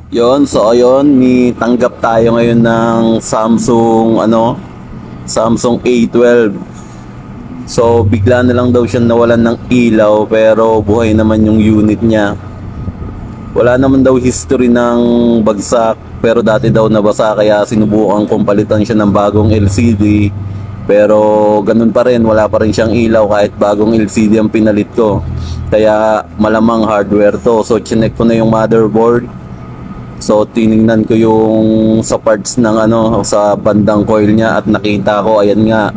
Yon, so ayun, may tanggap tayo ngayon ng Samsung A12. So bigla na lang daw siya nawalan ng ilaw pero buhay naman yung unit niya. Wala naman daw history ng bagsak pero dati daw nabasa kaya sinubukan kong palitan siya ng bagong LCD. Pero ganun pa rin, wala pa rin siyang ilaw kahit bagong LCD ang pinalit ko. Kaya malamang hardware to. So chinek ko na yung motherboard. So tiningnan ko yung sa parts ng sa bandang coil niya at nakita ko, ayan nga.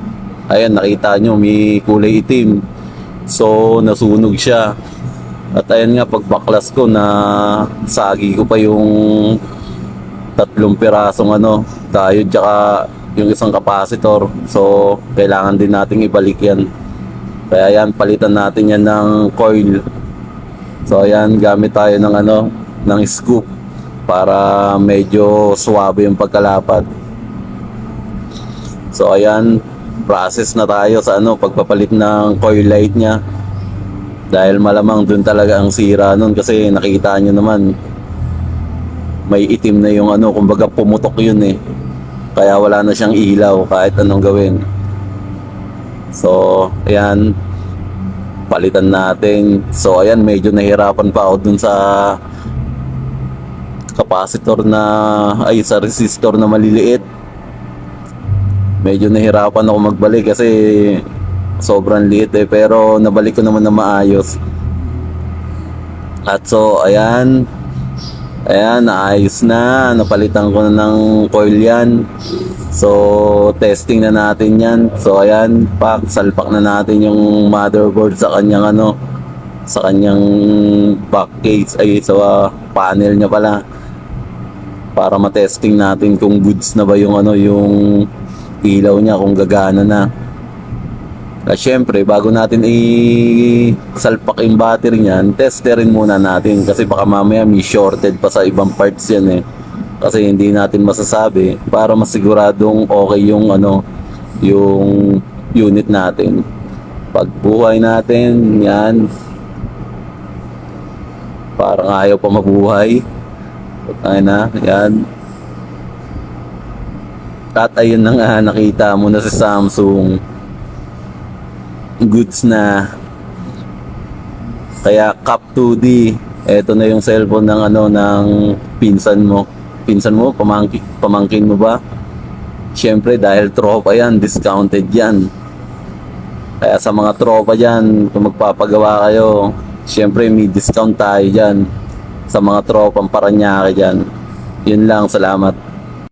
Ayan, nakita nyo may kulay itim. So nasunog siya. At ayan nga, pagbaklas ko na sagi ko pa yung tatlong pirasong diode tsaka yung isang capacitor. So kailangan din nating ibalik yan. Kaya yan, palitan natin yan ng coil. So ayan, gamit tayo ng ng scoop para medyo suwabe yung pagkalapat. So ayan, process na tayo sa pagpapalit ng coil light niya. Dahil malamang dun talaga ang sira nun kasi nakita nyo naman may itim na yung kumbaga pumutok yun eh. Kaya wala na siyang ilaw kahit anong gawin. So ayan, palitan natin. So ayan, medyo nahirapan pa ako dun sa capacitor sa resistor na maliliit. Medyo nahirapan ako magbalik kasi sobrang liit eh, pero nabalik ko naman na maayos. At so ayan, naayos na, napalitan ko na ng coil yan. So testing na natin yan. So ayan, salpak na natin yung motherboard sa kanyang sa kanyang back case sa panel niya pala, para matesting natin kung goods na ba yung yung ilaw niya, kung gagana na. At syempre, bago natin i-salpak yung battery niyan, testerin muna natin kasi baka mamaya may shorted pa sa ibang parts yan eh. Kasi hindi natin masasabi, para masiguradong okay yung yung unit natin. Pagbuhay natin, yan. Parang ayaw pa mabuhay. Ay na, yan. At ayun na nga, nakita mo na sa Samsung. Goods na. Kaya Cap 2D, eto na yung cellphone ng ng pinsan mo. Pinsan mo, pamangkin mo ba? Siyempre dahil tropa yan, discounted yan. Kaya sa mga tropa dyan, kung magpapagawa kayo, siyempre may discount tayo dyan. Sa mga tropang Paranaque dyan. Yun lang, salamat.